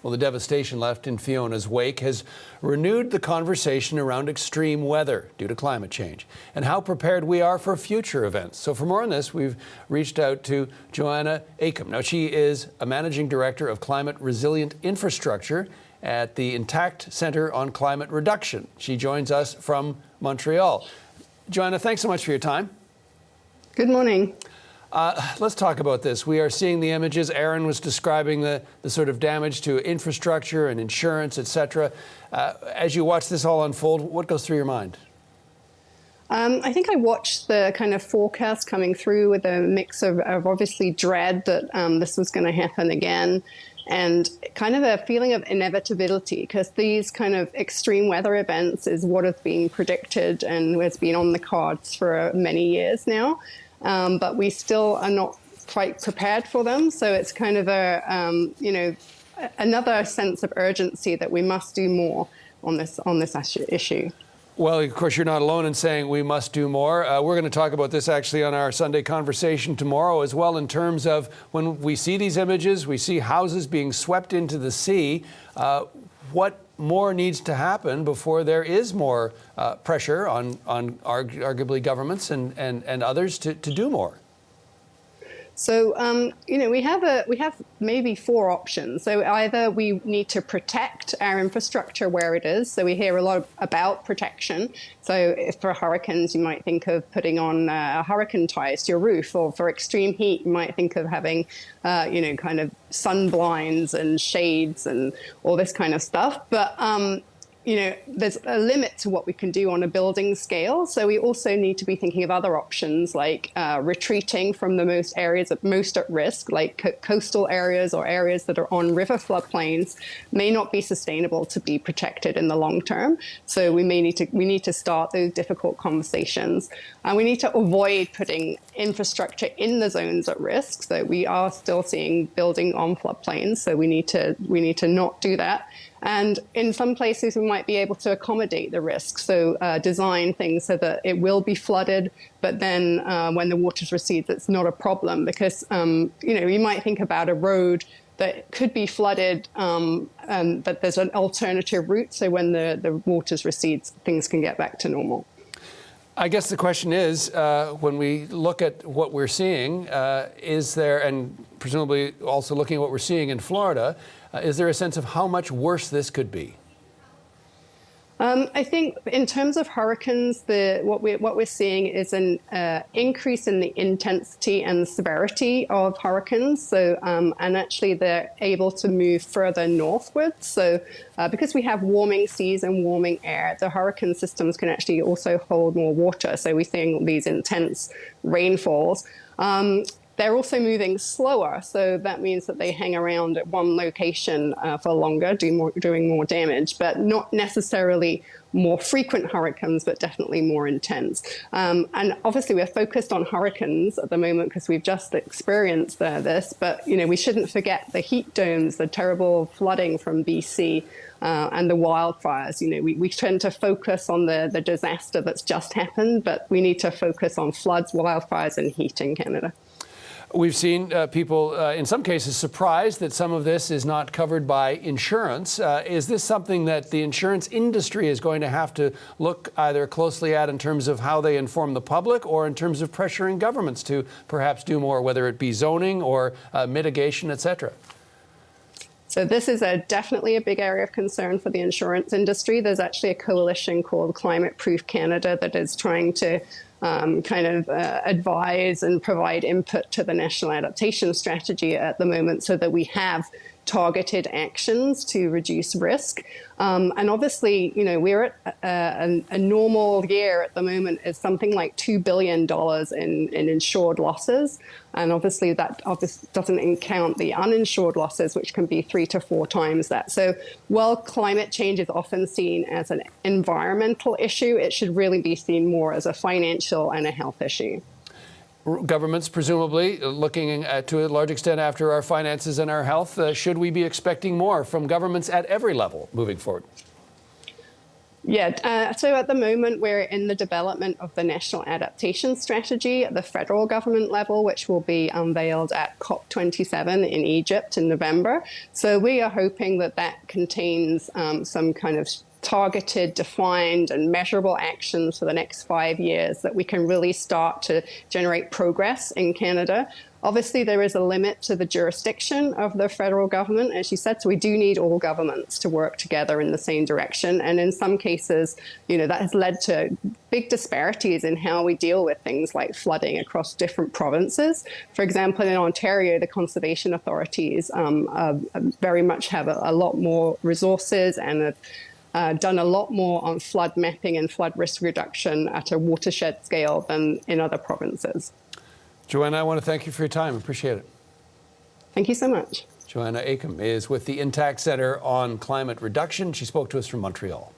Well, the devastation left in Fiona's wake has renewed the conversation around extreme weather due to climate change and how prepared we are for future events. So for more on this, we've reached out to Joanna Eyquem. Now, she is a managing director of climate resilient infrastructure at the Intact Centre on Climate Reduction. She joins us from Montreal. Joanna, thanks so much for your time. Good morning. Let's talk about this. We are seeing the images. Aaron was describing the sort of damage to infrastructure and insurance, et cetera. As you watch this all unfold, what goes through your mind? I think I watched the kind of forecast coming through with a mix of obviously dread that this was going to happen again, and kind of a feeling of inevitability, because these kind of extreme weather events is what has been predicted and has been on the cards for many years now. But we still are not quite prepared for them. So it's kind of another sense of urgency that we must do more on this issue. Well, of course, you're not alone in saying we must do more. We're going to talk about this actually on our Sunday conversation tomorrow as well, in terms of when we see these images, we see houses being swept into the sea. What more needs to happen before there is more pressure on arguably governments and others to do more? So, we have maybe four options. So either we need to protect our infrastructure where it is. So we hear a lot about protection. So if for hurricanes, you might think of putting on hurricane ties to your roof, or for extreme heat, you might think of having, kind of sun blinds and shades and all this kind of stuff. But there's a limit to what we can do on a building scale. So we also need to be thinking of other options, like retreating from the most at risk, like coastal areas or areas that are on river floodplains, may not be sustainable to be protected in the long term. So we need to start those difficult conversations. And we need to avoid putting infrastructure in the zones at risk. So we are still seeing building on floodplains. So we need to not do that. And in some places, we might be able to accommodate the risk. So design things so that it will be flooded, but then when the waters recede, it's not a problem, because, you might think about a road that could be flooded, but there's an alternative route. So when the waters recede, things can get back to normal. I guess the question is, when we look at what we're seeing, is there, and presumably also looking at what we're seeing in Florida, is there a sense of how much worse this could be? I think in terms of hurricanes, what we're seeing is an increase in the intensity and severity of hurricanes. So, and actually they're able to move further northwards. So because we have warming seas and warming air, the hurricane systems can actually also hold more water. So we're seeing these intense rainfalls. They're also moving slower, so that means that they hang around at one location for longer, doing more damage, but not necessarily more frequent hurricanes, but definitely more intense. And obviously we're focused on hurricanes at the moment because we've just experienced this, but we shouldn't forget the heat domes, the terrible flooding from BC, and the wildfires. We tend to focus on the disaster that's just happened, but we need to focus on floods, wildfires, and heat in Canada. We've seen people, in some cases, surprised that some of this is not covered by insurance. Is this something that the insurance industry is going to have to look either closely at in terms of how they inform the public, or in terms of pressuring governments to perhaps do more, whether it be zoning or mitigation, et cetera? So this is definitely a big area of concern for the insurance industry. There's actually a coalition called Climate Proof Canada that is trying to advise and provide input to the National Adaptation Strategy at the moment, so that we have targeted actions to reduce risk. And obviously, we're at a normal year at the moment is something like $2 billion in insured losses. And obviously that doesn't count the uninsured losses, which can be 3 to 4 times that. So while climate change is often seen as an environmental issue, it should really be seen more as a financial and a health issue. Governments, presumably, looking to a large extent after our finances and our health, should we be expecting more from governments at every level moving forward? Yeah, so at the moment, we're in the development of the National Adaptation Strategy at the federal government level, which will be unveiled at COP27 in Egypt in November. So we are hoping that that contains some kind of targeted, defined, and measurable actions for the next 5 years that we can really start to generate progress in Canada. Obviously, there is a limit to the jurisdiction of the federal government, as you said, so we do need all governments to work together in the same direction. And in some cases, that has led to big disparities in how we deal with things like flooding across different provinces. For example, in Ontario, the conservation authorities very much have a lot more resources and done a lot more on flood mapping and flood risk reduction at a watershed scale than in other provinces. Joanna, I want to thank you for your time. Appreciate it. Thank you so much. Joanna Eyquem is with the Intact Centre on Climate Reduction. She spoke to us from Montreal.